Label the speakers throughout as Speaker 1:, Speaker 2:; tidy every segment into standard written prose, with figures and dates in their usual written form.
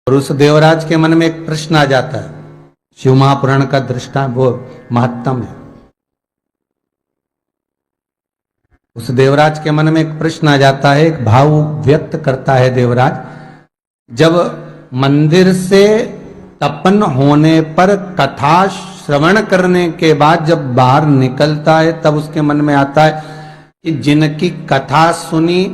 Speaker 1: और उस देवराज के मन में एक प्रश्न आ जाता है। शिव महापुराण का दृष्टा वो महात्म है। उस देवराज के मन में एक प्रश्न आ जाता है, एक भाव व्यक्त करता है देवराज। जब मंदिर से तपन होने पर कथा श्रवण करने के बाद जब बाहर निकलता है तब उसके मन में आता है कि जिनकी कथा सुनी,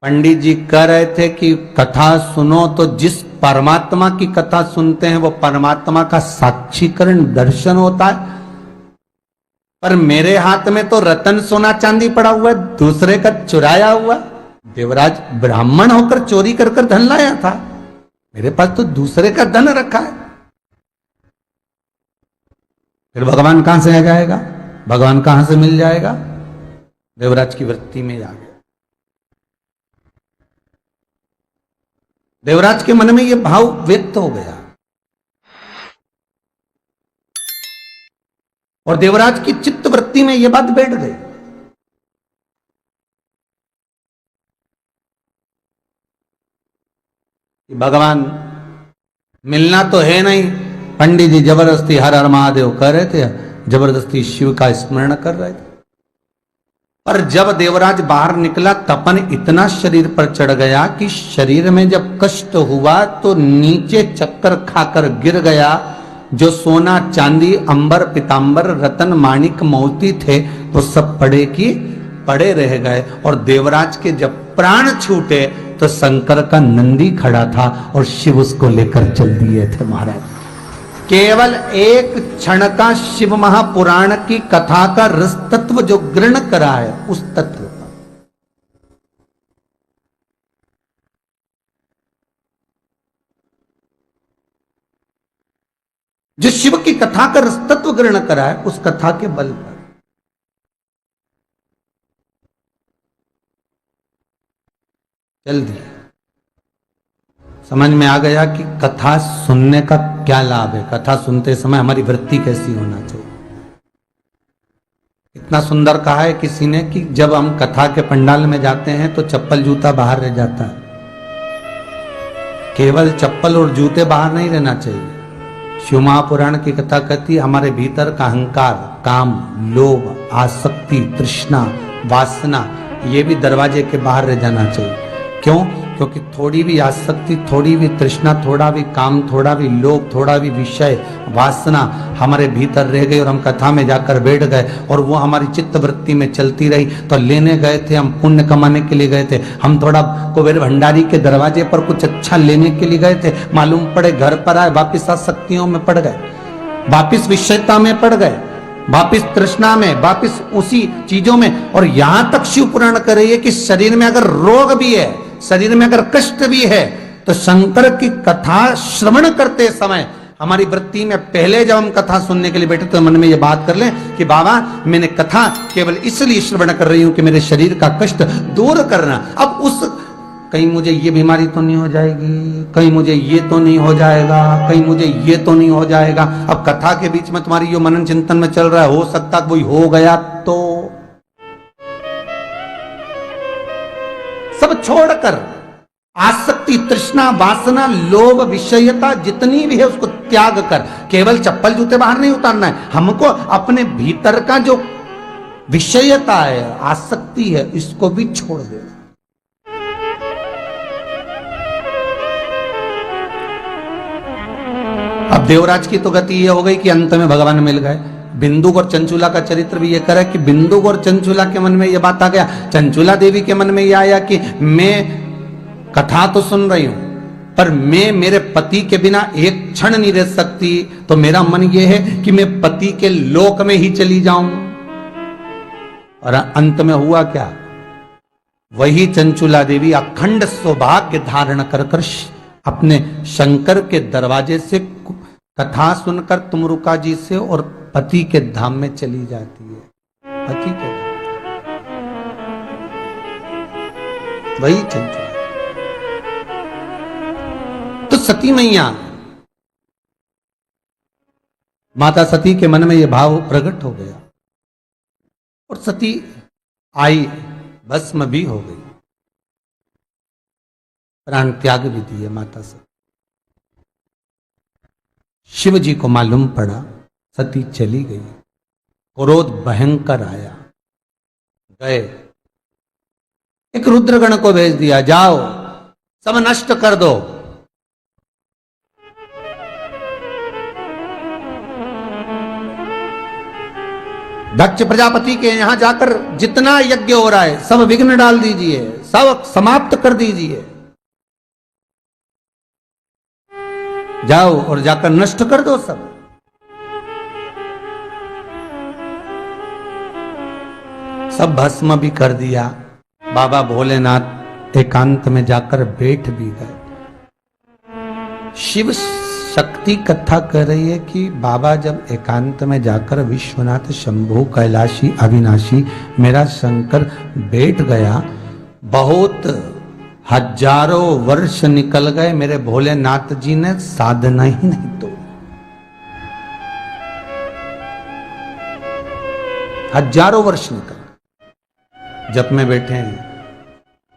Speaker 1: पंडित जी कह रहे थे कि कथा सुनो तो जिस परमात्मा की कथा सुनते हैं वो परमात्मा का साक्षीकरण दर्शन होता है, पर मेरे हाथ में तो रतन सोना चांदी पड़ा हुआ है, दूसरे का चुराया हुआ। देवराज ब्राह्मण होकर चोरी कर कर धन लाया था, मेरे पास तो दूसरे का धन रखा है, फिर भगवान कहां से आ जाएगा, भगवान कहां से मिल जाएगा। देवराज की वृत्ति में आ गया। देवराज के मन में यह भाव व्यक्त हो गया और देवराज की चित्त वृत्ति में यह बात बैठ गई। भगवान मिलना तो है नहीं, पंडित जी जबरदस्ती हर हर महादेव कह रहे थे, जबरदस्ती शिव का स्मरण कर रहे थे। पर जब देवराज बाहर निकला तपन इतना शरीर पर चढ़ गया कि शरीर में जब कष्ट हुआ तो नीचे चक्कर खाकर गिर गया। जो सोना चांदी अंबर पीतांबर रतन माणिक मोती थे वो सब पड़े की पड़े रह गए। और देवराज के जब प्राण छूटे तो शंकर का नंदी खड़ा था और शिव उसको लेकर चल दिए थे महाराज। केवल एक क्षण का शिव महापुराण की कथा का रस तत्व जो ग्रहण करा है उस तत्व का। जो शिव की कथा का रस तत्व ग्रहण करा है उस कथा के बल पर चल दिया। समझ में आ गया कि कथा सुनने का क्या लाभ है, कथा सुनते समय हमारी वृत्ति कैसी होना चाहिए। इतना सुंदर कहा है किसी ने कि जब हम कथा के पंडाल में जाते हैं तो चप्पल जूता बाहर रह जाता है, केवल चप्पल और जूते बाहर नहीं रहना चाहिए। शिव महापुराण की कथा कहती है हमारे भीतर का अहंकार, काम, लोभ, आसक्ति, तृष्णा, वासना ये भी दरवाजे के बाहर रह जाना चाहिए। क्यों? क्योंकि थोड़ी भी आसक्ति, थोड़ी भी तृष्णा, थोड़ा भी काम, थोड़ा भी लोभ, थोड़ा भी विषय, वासना हमारे भीतर रह गई और हम कथा में जाकर बैठ गए और वो हमारी चित्त वृत्ति में चलती रही। तो लेने गए थे हम, पुण्य कमाने के लिए गए थे हम, थोड़ा कुबेर भंडारी के दरवाजे पर कुछ अच्छा लेने के लिए गए थे, मालूम पड़े घर पर आए वापिस आसक्तियों में पड़ गए, वापिस विषयता में पड़ गए, वापिस तृष्णा में, वापिस उसी चीजों में। और यहां तक शिव पुराण कर रही है कि शरीर में अगर रोग भी है, शरीर में अगर कष्ट भी है तो शंकर की कथा श्रवण करते समय हमारी वृत्ति में पहले जब हम कथा सुनने के लिए बैठे तो मन में ये बात कर लें कि बाबा मैंने कथा केवल इसलिए श्रवण कर रही हूं कि मेरे शरीर का कष्ट दूर करना। अब उस कहीं मुझे ये बीमारी तो नहीं हो जाएगी, कहीं मुझे ये तो नहीं हो जाएगा, कहीं मुझे ये तो नहीं हो जाएगा। अब कथा के बीच में तुम्हारी जो मनन चिंतन में चल रहा है हो सकता है कोई हो गया तो सब छोड़कर आसक्ति, तृष्णा, वासना, लोभ, विषयता जितनी भी है उसको त्याग कर केवल चप्पल जूते बाहर नहीं उतारना है, हमको अपने भीतर का जो विषयता है, आसक्ति है, इसको भी छोड़ दे। अब देवराज की तो गति ये हो गई कि अंत में भगवान मिल गए। बिंदुक और चंचुला का चरित्र भी ये करे कि बिंदुक और चंचुला के मन में ये बात आ गया, चंचुला देवी के मन में ये आया कि मैं कथा तो सुन रही हूं पर मैं मेरे पति के बिना एक क्षण नहीं रह सकती, तो मेरा मन ये है कि मैं पति के लोक में ही चली जाऊं। और अंत में हुआ क्या, वही चंचुला देवी अखंड सौभाग्य धारण कर अपने शंकर के दरवाजे से कथा सुनकर तुमरुका जी से और पति के धाम में चली जाती है। पति के धाम वही चंचुला। तो सती मैया, माता सती के मन में यह भाव प्रकट हो गया और सती आई, भस्म भी हो गई, प्राण त्याग भी दिए माता सती। शिव जी को मालूम पड़ा सती चली गई, क्रोध भयंकर आया, गए एक रुद्रगण को भेज दिया, जाओ सब नष्ट कर दो। दक्ष प्रजापति के यहां जाकर जितना यज्ञ हो रहा है सब विघ्न डाल दीजिए, सब समाप्त कर दीजिए, जाओ और जाकर नष्ट कर दो सब। सब भस्म भी कर दिया। बाबा भोलेनाथ एकांत में जाकर बैठ भी गए। शिव शक्ति कथा कर रही है कि बाबा जब एकांत में जाकर विश्वनाथ शंभु कैलाशी अविनाशी मेरा शंकर बैठ गया, बहुत हजारों वर्ष निकल गए, मेरे भोलेनाथ जी ने साधना ही नहीं तोड़ी। हजारों वर्ष निकल जप में बैठे हैं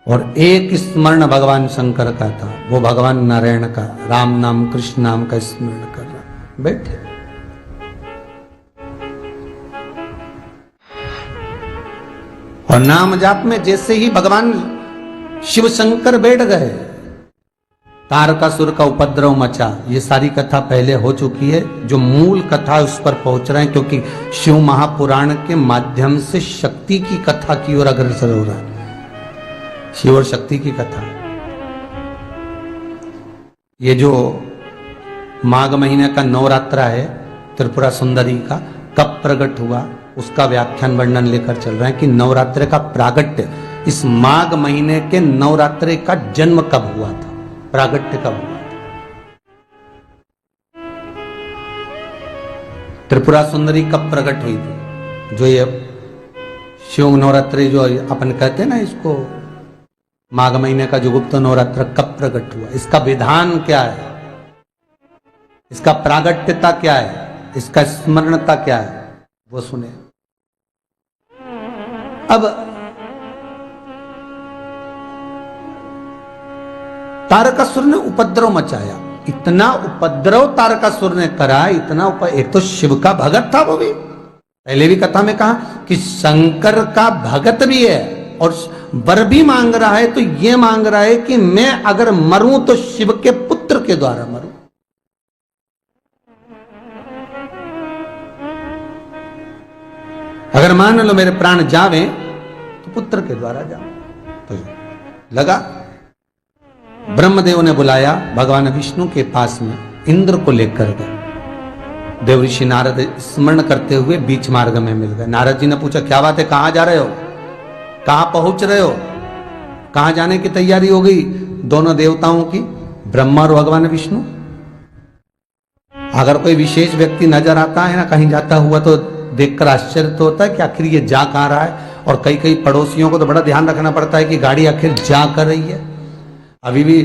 Speaker 1: और एक स्मरण भगवान शंकर का था, वो भगवान नारायण का राम नाम कृष्ण नाम का स्मरण कर रहा, बैठे। और नाम जाप में जैसे ही भगवान शिव शंकर बैठ गए, तारकासुर का उपद्रव मचा। ये सारी कथा पहले हो चुकी है, जो मूल कथा उस पर पहुंच रहे हैं, क्योंकि शिव महापुराण के माध्यम से शक्ति की कथा की ओर अग्रसर हो रहा है। शिव और शक्ति की कथा, ये जो माघ महीने का नवरात्रा है त्रिपुरा सुंदरी का, कब प्रकट हुआ उसका व्याख्यान वर्णन लेकर चल रहे हैं कि नवरात्रे का प्रागट्य इस माघ महीने के नवरात्रे का जन्म कब हुआ था, प्रागट्य कब हुआ था। त्रिपुरा सुंदरी कब प्रकट हुई थी, जो ये शिव नवरात्रि जो अपन कहते हैं ना, इसको माघ महीने का जो गुप्त नवरात्र कब प्रकट हुआ, इसका विधान क्या है, इसका प्रागट्यता क्या है, इसका स्मरणता क्या है, वो सुने। अब तारकासुर ने उपद्रव मचाया, इतना उपद्रव तारकासुर ने करा, इतना एक तो शिव का भगत था, वो भी पहले भी कथा में कहा कि शंकर का भगत भी है और वर भी मांग रहा है, तो ये मांग रहा है कि मैं अगर मरूं तो शिव के पुत्र के द्वारा मरूं। अगर मान लो मेरे प्राण जावे तो पुत्र के द्वारा जाओ। तो लगा, ब्रह्मदेव ने बुलाया भगवान विष्णु के पास में, इंद्र को लेकर गए। देवऋषि नारद स्मरण करते हुए बीच मार्ग में मिल गए। नारद जी ने पूछा, क्या बात है, कहां जा रहे हो, कहां पहुंच रहे हो, कहां जाने की तैयारी हो गई दोनों देवताओं की, ब्रह्मा और भगवान विष्णु। अगर कोई विशेष व्यक्ति नजर आता है ना कहीं जाता हुआ, तो देखकर आश्चर्य तो होता है कि आखिर ये जा कहां रहा है। और कई कई पड़ोसियों को तो बड़ा ध्यान रखना पड़ता है कि गाड़ी आखिर जा कर रही है। अभी भी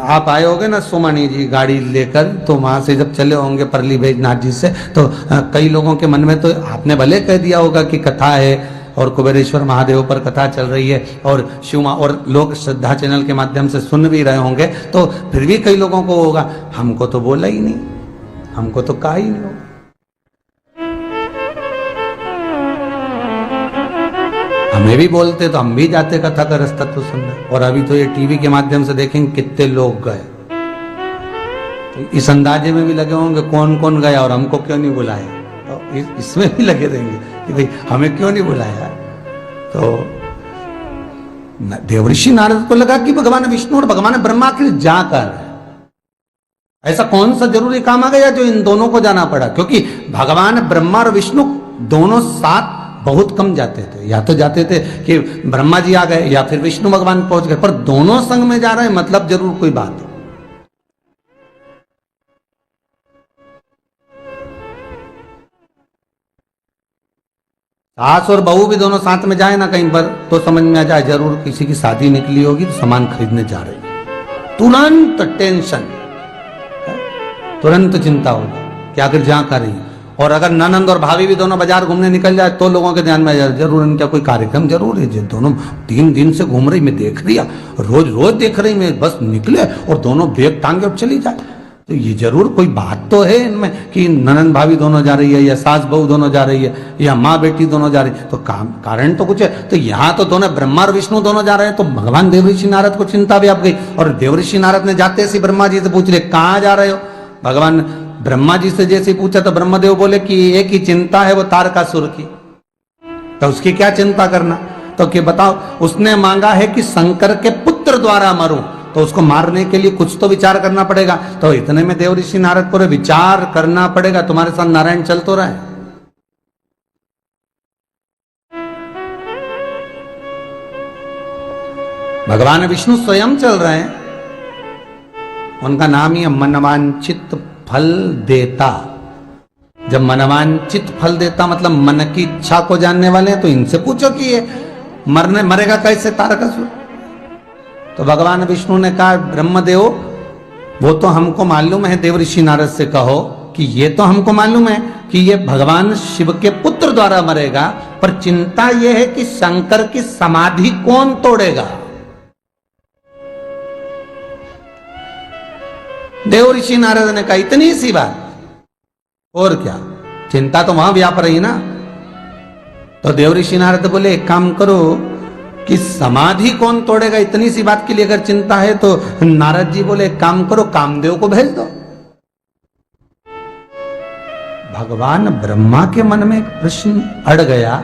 Speaker 1: आप आए होंगे ना सोमानी जी गाड़ी लेकर, तो वहां से जब चले होंगे परली बैजनाथ जी से, तो कई लोगों के मन में तो आपने भले कह दिया होगा कि कथा है और कुबेरेश्वर महादेव पर कथा चल रही है और शिव, और लोग श्रद्धा चैनल के माध्यम से सुन भी रहे होंगे, तो फिर भी कई लोगों को होगा हमको तो बोला ही नहीं, हमको तो कहा ही नहीं होगा। हमें भी बोलते तो हम भी जाते कथा का रास्ता तो सुनने, और अभी तो ये टीवी के माध्यम से देखेंगे कितने लोग गए, तो इस अंदाजे में भी लगे होंगे कौन कौन गया और हमको क्यों नहीं बुलाया, तो इसमें भी लगे रहेंगे कि भाई हमें क्यों नहीं बुलाया। तो देवऋषि नारद को लगा कि भगवान विष्णु और भगवान ब्रह्मा के जाकर ऐसा कौन सा जरूरी काम आ गया जो इन दोनों को जाना पड़ा, क्योंकि भगवान ब्रह्मा और विष्णु दोनों साथ बहुत कम जाते थे। या तो जाते थे कि ब्रह्मा जी आ गए या फिर विष्णु भगवान पहुंच गए, पर दोनों संग में जा रहे हैं, मतलब जरूर कोई बात है। सास और बहू भी दोनों साथ में जाए ना कहीं पर, तो समझ में आ जाए जरूर किसी की शादी निकली होगी, तो सामान खरीदने जा रही है। तुरंत टेंशन, तुरंत चिंता होगी कि आखिर जा कर रही। और अगर ननंद और भाभी भी दोनों बाजार घूमने निकल जाए तो लोगों के ध्यान में जरूर इनका कोई कार्यक्रम जरूर है। दोनों 3 दिन से घूम रही, मैं देख लिया, रोज रोज देख रही, मैं बस निकले और दोनों बैग टांगे और चली जाए। तो ये जरूर कोई बात तो है इनमें कि ननन भाभी दोनों जा रही है या सास बहू दोनों जा रही है या माँ बेटी दोनों जा रही है, तो कारण तो कुछ है। तो यहाँ तो दोनों ब्रह्मा और विष्णु दोनों जा रहे हैं, तो भगवान देवऋषि नारद को चिंता भी आप गई। और देवऋषि नारद ने जाते ऐसी ब्रह्मा जी से पूछ ले कहाँ जा रहे हो। भगवान ब्रह्मा जी से जैसे पूछा तो ब्रह्मदेव बोले कि एक ही चिंता है वो तारकासुर की, तो उसकी क्या चिंता करना। तो क्या बताओ, उसने मांगा है कि शंकर के पुत्र द्वारा मरूं, तो उसको मारने के लिए कुछ तो विचार करना पड़ेगा। तो इतने में देवऋषि नारद को विचार करना पड़ेगा, तुम्हारे साथ नारायण चल तो रहा है। भगवान विष्णु स्वयं चल रहे हैं, उनका नाम ही है मनवांचित फल देता। जब मनवांचित फल देता मतलब मन की इच्छा को जानने वाले हैं, तो इनसे पूछो कि ये मरेगा कैसे तारकासुर। तो भगवान विष्णु ने कहा ब्रह्मदेव वो तो हमको मालूम है, देवऋषि नारद से कहो कि ये तो हमको मालूम है कि ये भगवान शिव के पुत्र द्वारा मरेगा, पर चिंता ये है कि शंकर की समाधि कौन तोड़ेगा। देवऋषि नारद ने कहा इतनी सी बात, और क्या, चिंता तो वहां व्याप रही ना। तो देवऋषि नारद बोले एक काम करो कि समाधि कौन तोड़ेगा, इतनी सी बात के लिए अगर चिंता है तो नारद जी बोले एक काम करो कामदेव को भेज दो। भगवान ब्रह्मा के मन में एक प्रश्न अड़ गया,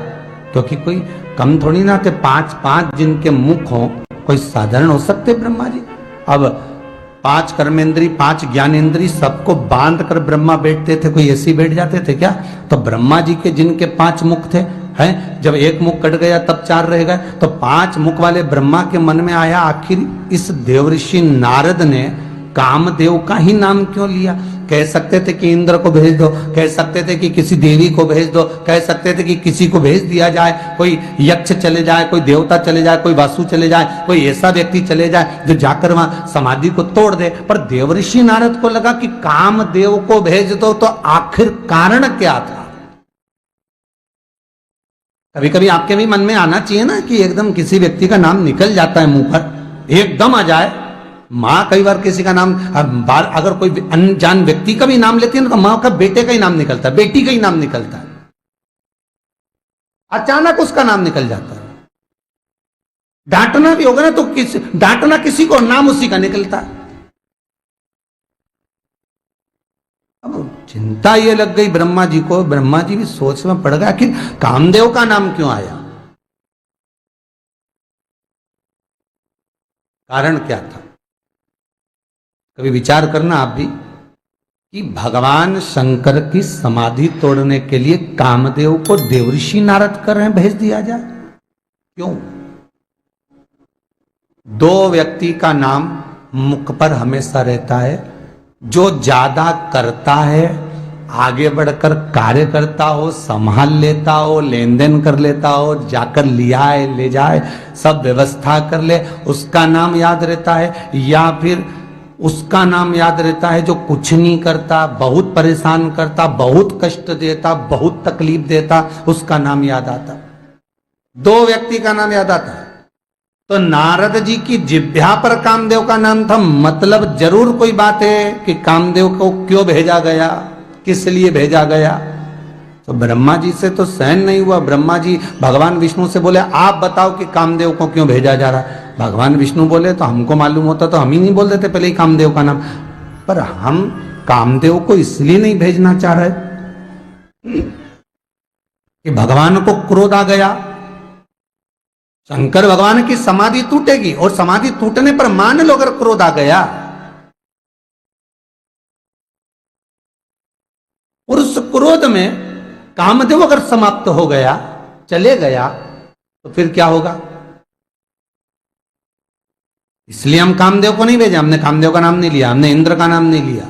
Speaker 1: क्योंकि कोई कम थोड़ी ना थे, 5 जिनके मुख हो, कोई साधारण हो सकते ब्रह्मा जी। अब 5 कर्मेंद्री 5 ज्ञानेंद्री सबको बांध कर ब्रह्मा बैठते थे, कोई ऐसे बैठ जाते थे क्या। तो ब्रह्मा जी के जिनके 5 मुख थे हैं, जब एक मुख कट गया तब 4 रह गए। तो 5 मुख वाले ब्रह्मा के मन में आया आखिर इस देवऋषि नारद ने कामदेव का ही नाम क्यों लिया। कह सकते थे कि इंद्र को भेज दो, कह सकते थे कि किसी देवी को भेज दो, कह सकते थे कि किसी को भेज दिया जाए, कोई यक्ष चले जाए, कोई देवता चले जाए, कोई वासु चले जाए, कोई ऐसा व्यक्ति चले जाए जो जाकर वहां समाधि को तोड़ दे। पर देवऋषि नारद को लगा कि कामदेव को भेज दो, तो आखिर कारण क्या था। कभी कभी आपके भी मन में आना चाहिए ना कि एकदम किसी व्यक्ति का नाम निकल जाता है मुंह पर, एकदम आ जाए। माँ कई बार किसी का नाम, अगर कोई अनजान व्यक्ति का भी नाम लेती है ना, तो माँ का बेटे का ही नाम निकलता है, बेटी का ही नाम निकलता है, अचानक उसका नाम निकल जाता है। डांटना भी होगा ना तो डांटना किसी को, नाम उसी का निकलता है। अब चिंता ये लग गई ब्रह्मा जी को, ब्रह्मा जी भी सोच में पड़ गए आखिर कामदेव का नाम क्यों आया, कारण क्या था। कभी विचार करना आप भी कि भगवान शंकर की समाधि तोड़ने के लिए कामदेव को देवऋषि नारद कर रहे हैं, भेज दिया जाए क्यों। 2 व्यक्ति का नाम मुख पर हमेशा रहता है, जो ज्यादा करता है, आगे बढ़कर कार्य करता हो, संभाल लेता हो, लेन देन कर लेता हो, जाकर लिया है ले जाए, सब व्यवस्था कर ले, उसका नाम याद रहता है। या फिर उसका नाम याद रहता है जो कुछ नहीं करता, बहुत परेशान करता, बहुत कष्ट देता, बहुत तकलीफ देता, उसका नाम याद आता। 2 व्यक्ति का नाम याद आता है। तो नारद जी की जिह्वा पर कामदेव का नाम था, मतलब जरूर कोई बात है कि कामदेव को क्यों भेजा गया, किस लिए भेजा गया। तो ब्रह्मा जी से तो सहन नहीं हुआ। ब्रह्मा जी भगवान विष्णु से बोले आप बताओ कि कामदेव को क्यों भेजा जा रहा है। भगवान विष्णु बोले तो हमको मालूम होता तो हम ही नहीं बोल देते पहले ही कामदेव का नाम, पर हम कामदेव को इसलिए नहीं भेजना चाह रहे कि भगवान को क्रोध आ गया, शंकर भगवान की समाधि टूटेगी, और समाधि टूटने पर मान लो अगर क्रोध आ गया, और उस क्रोध में कामदेव अगर समाप्त हो गया, चले गया, तो फिर क्या होगा। इसलिए हम कामदेव को नहीं भेजा, हमने कामदेव का नाम नहीं लिया, हमने इंद्र का नाम नहीं लिया।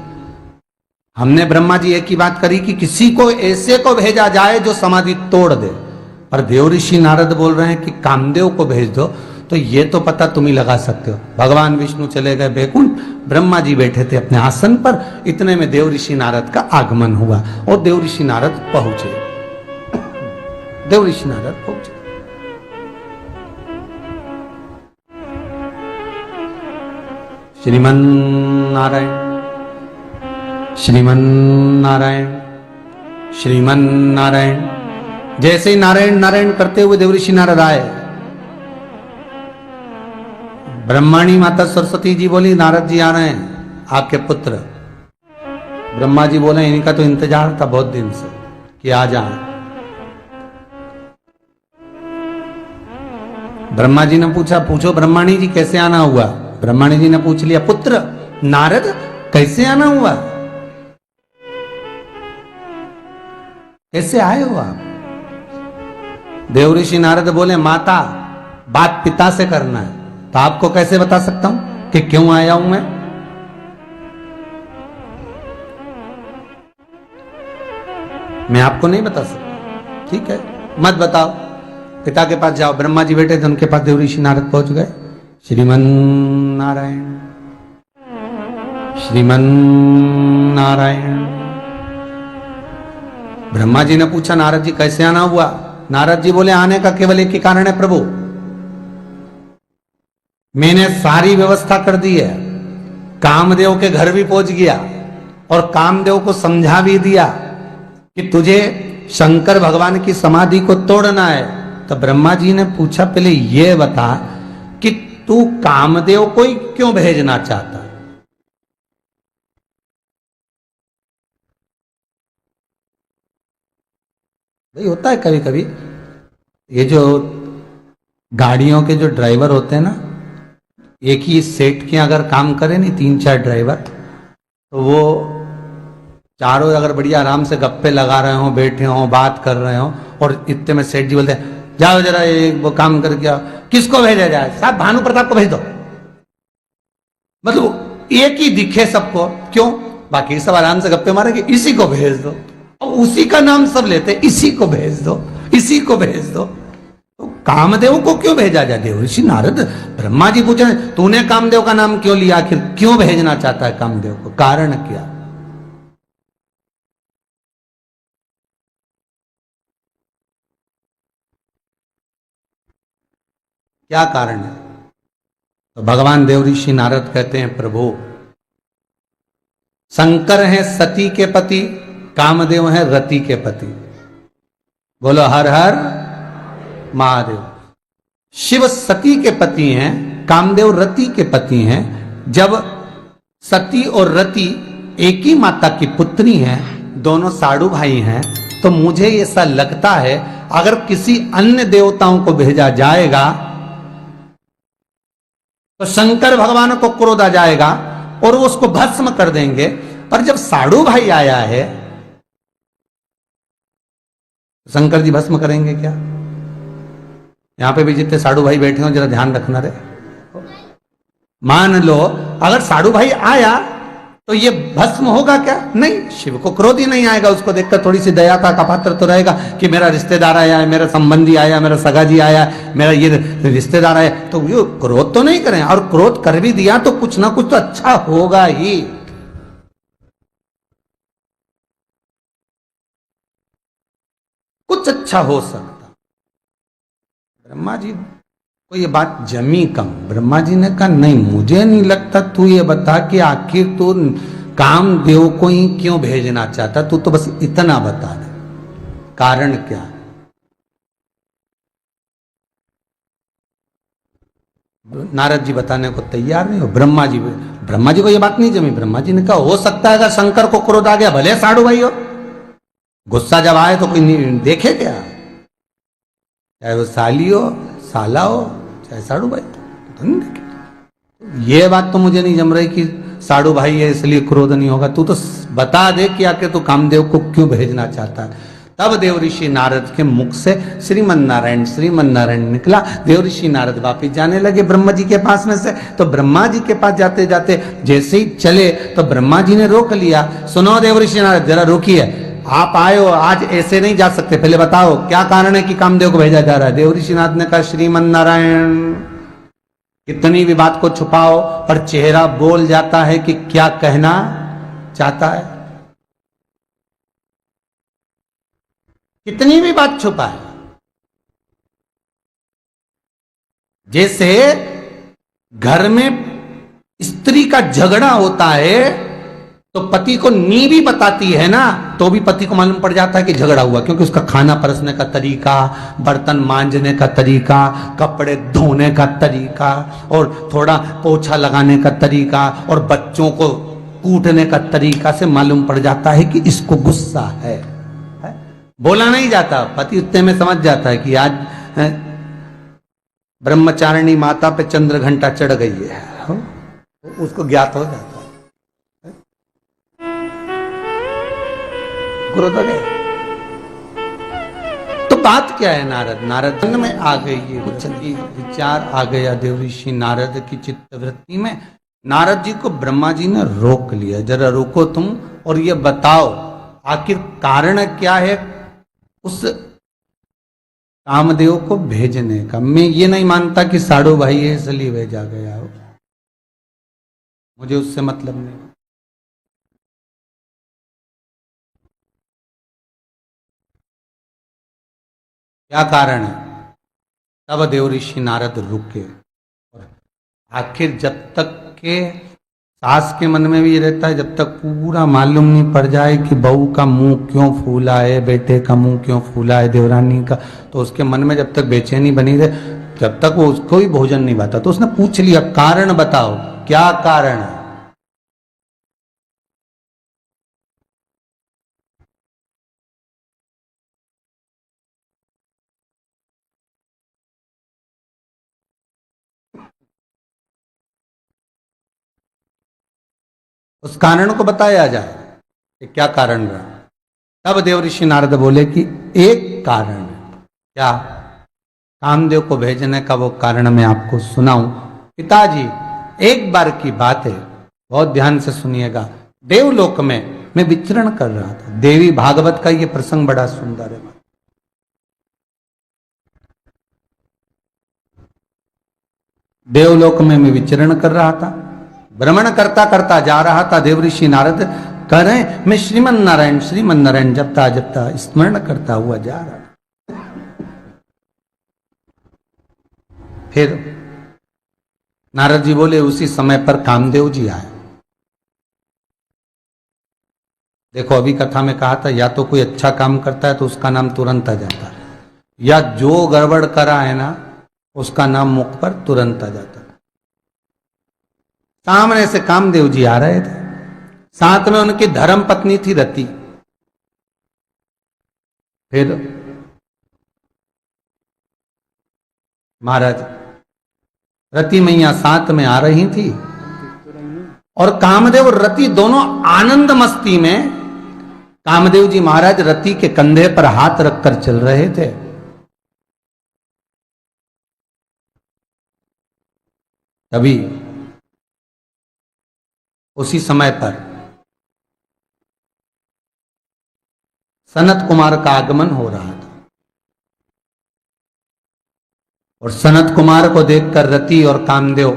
Speaker 1: हमने ब्रह्मा जी एक ही बात करी कि किसी को ऐसे को भेजा जाए जो समाधि तोड़ दे, पर देवऋषि नारद बोल रहे हैं कि कामदेव को भेज दो। तो ये तो पता तुम ही लगा सकते हो। भगवान विष्णु चले गए बैकुंठ, ब्रह्मा जी बैठे थे अपने आसन पर, इतने में देवऋषि नारद का आगमन हुआ और देवऋषि नारद पहुंचे। देवऋषि नारद पहुंचे। श्रीमन नारायण। श्रीमन नारायण श्रीमन नारायण। जैसे ही नारायण नारायण करते हुए देवऋषि नारद आए, ब्रह्माणी माता सरस्वती जी बोली नारद जी आ रहे हैं, आपके पुत्र। ब्रह्मा जी बोले इनका तो इंतजार था बहुत दिन से कि आ जाए। ब्रह्मा जी ने पूछा, पूछो ब्रह्माणी जी कैसे आना हुआ। ब्रह्माणी जी ने पूछ लिया, पुत्र नारद कैसे आना हुआ, कैसे आए हो आप। देवऋषि नारद बोले माता बात पिता से करना है, तो आपको कैसे बता सकता हूं कि क्यों आया हूं मैं आपको नहीं बता सकता। ठीक है मत बताओ, पिता के पास जाओ। ब्रह्मा जी बैठे थे, उनके पास देवऋषि नारद पहुंच गए। श्रीमन नारायण श्रीमन नारायण। ब्रह्मा जी ने पूछा नारद जी कैसे आना हुआ। नारद जी बोले आने का केवल एक ही कारण है प्रभु, मैंने सारी व्यवस्था कर दी है, कामदेव के घर भी पहुंच गया और कामदेव को समझा भी दिया कि तुझे शंकर भगवान की समाधि को तोड़ना है। तो ब्रह्मा जी ने पूछा पहले यह बता कि तू कामदेव को ही क्यों भेजना चाहता है। भाई होता है कभी कभी, ये जो गाड़ियों के जो ड्राइवर होते हैं ना, एक ही सेट के अगर काम करे नहीं 3-4 ड्राइवर, तो वो चारों अगर बढ़िया आराम से गप्पे लगा रहे हो, बैठे हो, बात कर रहे हो, और इतने में सेठ जी बोलते हैं जाओ जरा ये वो काम करके आओ। किसको भेजा जाए, साहब भानु प्रताप को भेज दो। मतलब एक ही दिखे सबको, क्यों, बाकी सब आराम से गप्पे मारेंगे, इसी को भेज दो। और उसी का नाम सब लेते, इसी को भेज दो, इसी को भेज दो। तो कामदेव को क्यों भेजा जाए। देवऋषि नारद ब्रह्मा जी पूछे तूने कामदेव का नाम क्यों लिया, आखिर क्यों भेजना चाहता है कामदेव को, कारण क्या। क्या कारण है। तो भगवान देवऋषि नारद कहते हैं प्रभु शंकर हैं सती के पति, कामदेव हैं रति के पति। बोलो हर हर महादेव। शिव सती के पति हैं, कामदेव रति के पति हैं। जब सती और रति एक ही माता की पुत्री हैं, दोनों साड़ू भाई हैं, तो मुझे ऐसा लगता है अगर किसी अन्य देवताओं को भेजा जाएगा तो शंकर भगवान को क्रोध आ जाएगा और वो उसको भस्म कर देंगे। पर जब साड़ू भाई आया है, शंकर जी भस्म करेंगे क्या। यहां पे भी जितने साड़ू भाई बैठे हो जरा ध्यान रखना रे। मान लो अगर साड़ू भाई आया तो ये भस्म होगा क्या, नहीं। शिव को क्रोध ही नहीं आएगा, उसको देखकर थोड़ी सी दया का पात्र तो रहेगा कि मेरा रिश्तेदार आया है, मेरा संबंधी आया, मेरा सगा जी आया, मेरा ये रिश्तेदार आया, तो ये क्रोध तो नहीं करें। और क्रोध कर भी दिया तो कुछ ना कुछ तो अच्छा होगा ही। कुछ अच्छा हो सकता। ब्रह्मा जी को ये बात जमी कम। ब्रह्मा जी ने कहा नहीं, मुझे नहीं लगता, तू ये बता कि आखिर तू कामदेव को ही क्यों भेजना चाहता, तू तो बस इतना बता दे, कारण क्या। नारद जी बताने को तैयार नहीं हो। ब्रह्मा जी को ये बात नहीं जमी। ब्रह्मा जी ने कहा हो सकता है अगर शंकर को क्रोध आ गया, भले साड़ू भाई हो, गुस्सा जब आए तो कोई देखे क्या, चाहे वो साली हो, साला हो, चाहे साड़ू भाई, तो नहीं देखे। ये बात तो मुझे नहीं जम रही कि साड़ू भाई है इसलिए क्रोध नहीं होगा। तू तो बता दे कि आके तू कामदेव को क्यों भेजना चाहता है। तब देवऋषि नारद के मुख से श्रीमन नारायण निकला। देवऋषि नारद वापिस जाने लगे ब्रह्मा जी के पास में से। तो ब्रह्मा जी के पास जाते जाते जैसे ही चले तो ब्रह्मा जी ने रोक लिया। सुनो देवऋषि नारद जरा रोकिए, आप आए हो आज ऐसे नहीं जा सकते, पहले बताओ क्या कारण है कि कामदेव को भेजा जा रहा है। देवऋषि नारद ने कहा श्रीमन नारायण कितनी भी बात को छुपाओ पर चेहरा बोल जाता है कि क्या कहना चाहता है। कितनी भी बात छुपाए, जैसे घर में स्त्री का झगड़ा होता है तो पति को नी भी बताती है ना, तो भी पति को मालूम पड़ जाता है कि झगड़ा हुआ, क्योंकि उसका खाना परसने का तरीका, बर्तन मांजने का तरीका, कपड़े धोने का तरीका, और थोड़ा पोछा लगाने का तरीका, और बच्चों को कूटने का तरीका से मालूम पड़ जाता है कि इसको गुस्सा है? बोला नहीं जाता, पति उतने में समझ जाता है कि आज ब्रह्मचारिणी माता पे चंद्र घंटा चढ़ गई है, उसको ज्ञात हो जाता है। तो बात क्या है? नारद में आ गई, ये कुछ विचार आ गया देवऋषि नारद की चित्त वृत्ति में। नारद जी को ब्रह्मा जी ने रोक लिया, जरा रुको तुम और ये बताओ आखिर कारण क्या है उस कामदेव को भेजने का। मैं ये नहीं मानता कि साड़ू भाई है इसलिए भेजा गया हो, मुझे उससे मतलब नहीं। क्या कारण है? तब देवऋषि नारद रुके। और आखिर जब तक के सास के मन में भी ये रहता है, जब तक पूरा मालूम नहीं पड़ जाए कि बहू का मुंह क्यों फूला है, बेटे का मुंह क्यों फूला है, देवरानी का, तो उसके मन में जब तक बेचैनी बनी रहे, जब तक वो उसको ही भोजन नहीं पाता। तो उसने पूछ लिया, कारण बताओ, क्या कारण है? उस कारण को बताया जाए कि क्या कारण रहा। तब देवऋषि नारद बोले कि एक कारण है। क्या? कामदेव को भेजने का वो कारण मैं आपको सुनाऊं। पिताजी, एक बार की बात है, बहुत ध्यान से सुनिएगा। देवलोक में मैं विचरण कर रहा था। देवी भागवत का ये प्रसंग बड़ा सुंदर है। देवलोक में मैं विचरण कर रहा था, भ्रमण करता करता जा रहा था। देवऋषि नारद कह रहे हैं, मैं श्रीमन नारायण जपता जपता स्मरण करता हुआ जा रहा। फिर नारद जी बोले, उसी समय पर कामदेव जी आए। देखो, अभी कथा में कहा था, या तो कोई अच्छा काम करता है तो उसका नाम तुरंत आ जाता है, या जो गड़बड़ करा है ना उसका नाम मुख पर तुरंत आ जाता है। सामने से कामदेव जी आ रहे थे, साथ में उनकी धर्म पत्नी थी रति। फिर महाराज, रति मैया साथ में आ रही थी और कामदेव और रति दोनों आनंद मस्ती में। कामदेव जी महाराज रति के कंधे पर हाथ रखकर चल रहे थे। तभी उसी समय पर सनत कुमार का आगमन हो रहा था और सनत कुमार को देखकर रति और कामदेव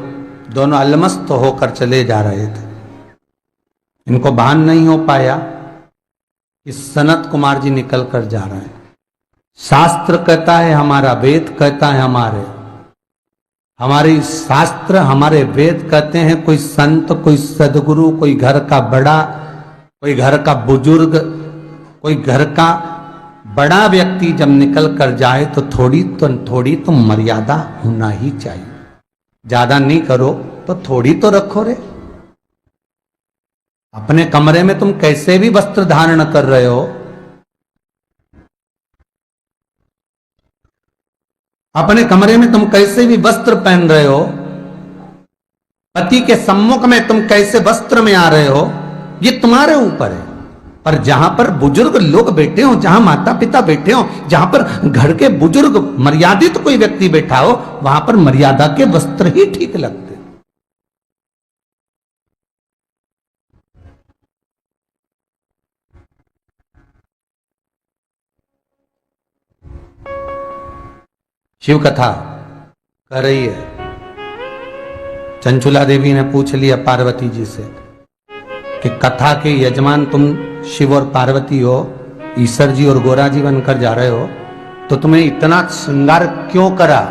Speaker 1: दोनों अलमस्त होकर चले जा रहे थे। इनको भान नहीं हो पाया कि सनत कुमार जी निकल कर जा रहे हैं। शास्त्र कहता है, हमारा वेद कहता है, हमारे शास्त्र, हमारे वेद कहते हैं, कोई संत, कोई सदगुरु, कोई घर का बड़ा, कोई घर का बुजुर्ग, कोई घर का बड़ा व्यक्ति जब निकल कर जाए तो थोड़ी तो मर्यादा होना ही चाहिए। ज्यादा नहीं करो तो थोड़ी तो रखो रे। अपने कमरे में तुम कैसे भी वस्त्र धारण कर रहे हो, अपने कमरे में तुम कैसे भी वस्त्र पहन रहे हो, पति के सम्मुख में तुम कैसे वस्त्र में आ रहे हो, ये तुम्हारे ऊपर है। पर जहां पर बुजुर्ग लोग बैठे हो, जहां माता पिता बैठे हो, जहां पर घर के बुजुर्ग मर्यादित कोई व्यक्ति बैठा हो, वहां पर मर्यादा के वस्त्र ही ठीक लगते। शिव कथा कर रही है। चंचुला देवी ने पूछ लिया पार्वती जी से कि कथा के यजमान तुम शिव और पार्वती हो, ईश्वर जी और गोरा जी बनकर जा रहे हो, तो तुम्हें इतना श्रृंगार क्यों करा?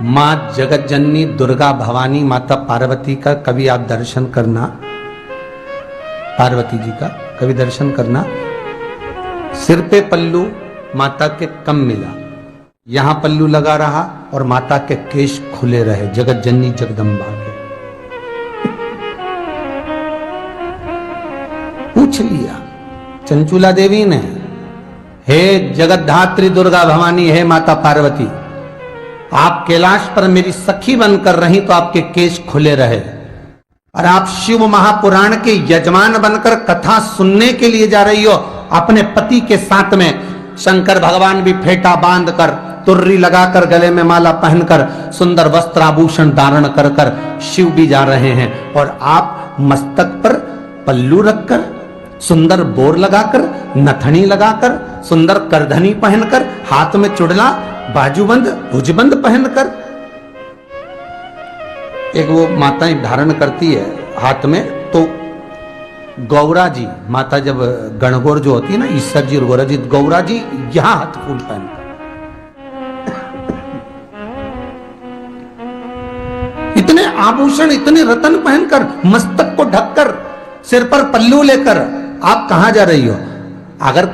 Speaker 1: मां जगत जननी दुर्गा भवानी माता पार्वती का कभी आप दर्शन करना, पार्वती जी का, कभी दर्शन करना। सिर पे पल्लू माता के कम मिला, यहां पल्लू लगा रहा और माता के केश खुले रहे, जगत जननी जगदम्बा के। पूछ लिया चंचुला देवी ने, हे जगतधात्री दुर्गा भवानी, हे माता पार्वती, आप कैलाश पर मेरी सखी बनकर रही तो आपके केश खुले रहे, और आप शिव महापुराण के यजमान बनकर कथा सुनने के लिए जा रही हो अपने पति के साथ में। शंकर भगवान भी फेटा बांधकर, तुर्री लगाकर, गले में माला पहनकर, सुंदर वस्त्र आभूषण धारण कर कर शिव भी जा रहे हैं, और आप मस्तक पर पल्लू रखकर, सुंदर बोर लगाकर, नथनी लगाकर, सुंदर करधनी पहनकर, हाथ में चुड़ला, बाजूबंद, भुजबंद पहनकर। एक वो माताएं धारण करती है हाथ में, तो गौरा जी माता जब गणगौर जो होती है ना, ईश्वर जी और गौरा जी, गौरा जी यहां हाथ फूल पहनकर, इतने आभूषण, इतने रतन पहनकर, मस्तक को ढककर, सिर पर पल्लू लेकर आप कहां जा रही हो? अगर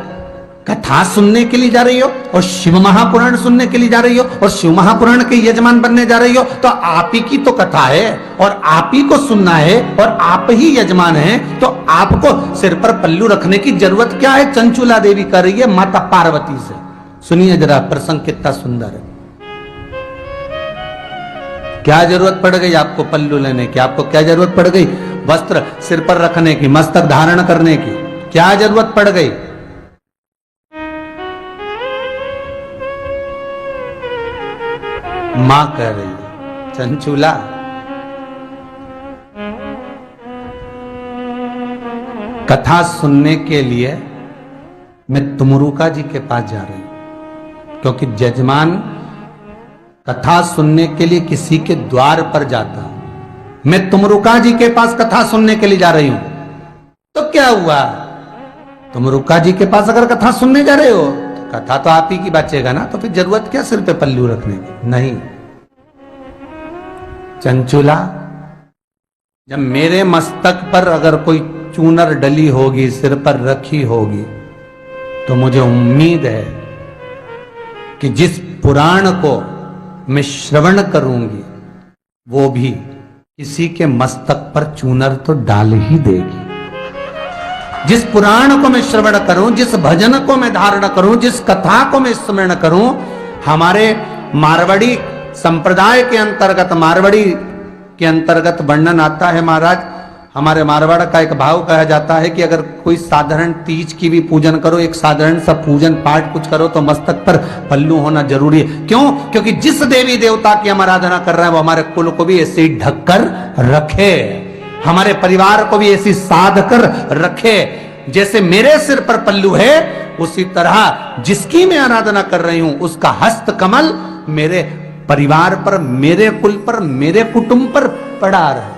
Speaker 1: कथा सुनने के लिए जा रही हो और शिव महापुराण सुनने के लिए जा रही हो और शिव महापुराण के यजमान बनने जा रही हो, तो आप ही की तो कथा है और आप ही को सुनना है और आप ही यजमान हैं, तो आपको सिर पर पल्लू रखने की जरूरत क्या है? चंचुला देवी कर रही है माता पार्वती से। सुनिए जरा, प्रसंग कितना सुंदर है। क्या जरूरत पड़ गई आपको पल्लू लेने की? आपको क्या जरूरत पड़ गई? वस्त्र सिर पर रखने की, मस्तक धारण करने की क्या जरूरत पड़ गई? मां कह रही है, चंचुला कथा सुनने के लिए मैं तुमरुका जी के पास जा रही हूं, क्योंकि जजमान कथा सुनने के लिए किसी के द्वार पर जाता हूं। मैं तुमरुका जी के पास कथा सुनने के लिए जा रही हूं। तो क्या हुआ? तुमरुका जी के पास अगर कथा सुनने जा रहे हो तो कथा तो आप ही की बचेगा ना, तो फिर जरूरत क्या सिर पे पल्लू रखने की? नहीं चंचुला, जब मेरे मस्तक पर अगर कोई चूनर डली होगी, सिर पर रखी होगी, तो मुझे उम्मीद है कि जिस पुराण को मैं श्रवण करूंगी वो भी किसी के मस्तक पर चूनर तो डाल ही देगी। जिस पुराण को मैं श्रवण करूं, जिस भजन को मैं धारण करूं, जिस कथा को मैं स्मरण करूं, हमारे मारवाड़ी संप्रदाय के अंतर्गत, मारवाड़ी के अंतर्गत वर्णन आता है महाराज, हमारे मारवाड़ का एक भाव कहा जाता है कि अगर कोई साधारण तीज की भी पूजन करो, एक साधारण सा पूजन पाठ कुछ करो, तो मस्तक पर पल्लू होना जरूरी है। क्यों? क्योंकि जिस देवी देवता की हम आराधना कर रहे हैं वो हमारे कुल को भी ऐसे ही ढककर रखे, हमारे परिवार को भी ऐसी साध कर रखे। जैसे मेरे सिर पर पल्लू है, उसी तरह जिसकी मैं आराधना कर रही हूं उसका हस्त कमल मेरे परिवार पर, मेरे कुल पर, मेरे कुटुंब पर पड़ा रहे।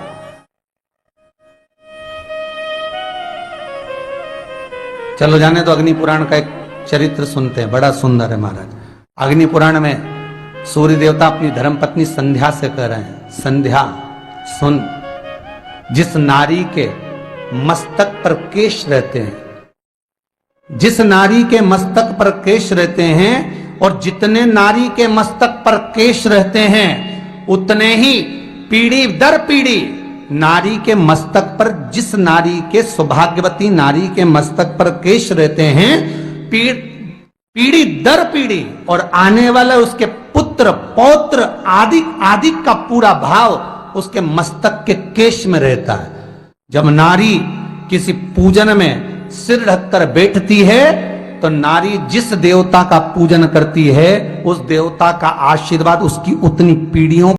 Speaker 1: चलो जाने तो अग्नि पुराण का एक चरित्र सुनते हैं, बड़ा सुंदर है महाराज। अग्नि पुराण में सूर्य देवता अपनी धर्मपत्नी संध्या से कह रहे हैं, संध्या सुन, जिस नारी के मस्तक पर केश रहते हैं, जिस नारी के मस्तक पर केश रहते हैं, और जितने नारी के मस्तक पर केश रहते हैं, उतने ही पीढ़ी दर पीढ़ी नारी के मस्तक पर, जिस नारी के, सौभाग्यवती नारी के मस्तक पर केश रहते हैं, पीढ़ी दर पीढ़ी और आने वाला उसके पुत्र पौत्र आदि आदि का पूरा भाव उसके मस्तक के केश में रहता है। जब नारी किसी पूजन में सिर ढककर बैठती है, तो नारी जिस देवता का पूजन करती है, उस देवता का आशीर्वाद उसकी उतनी पीढ़ियों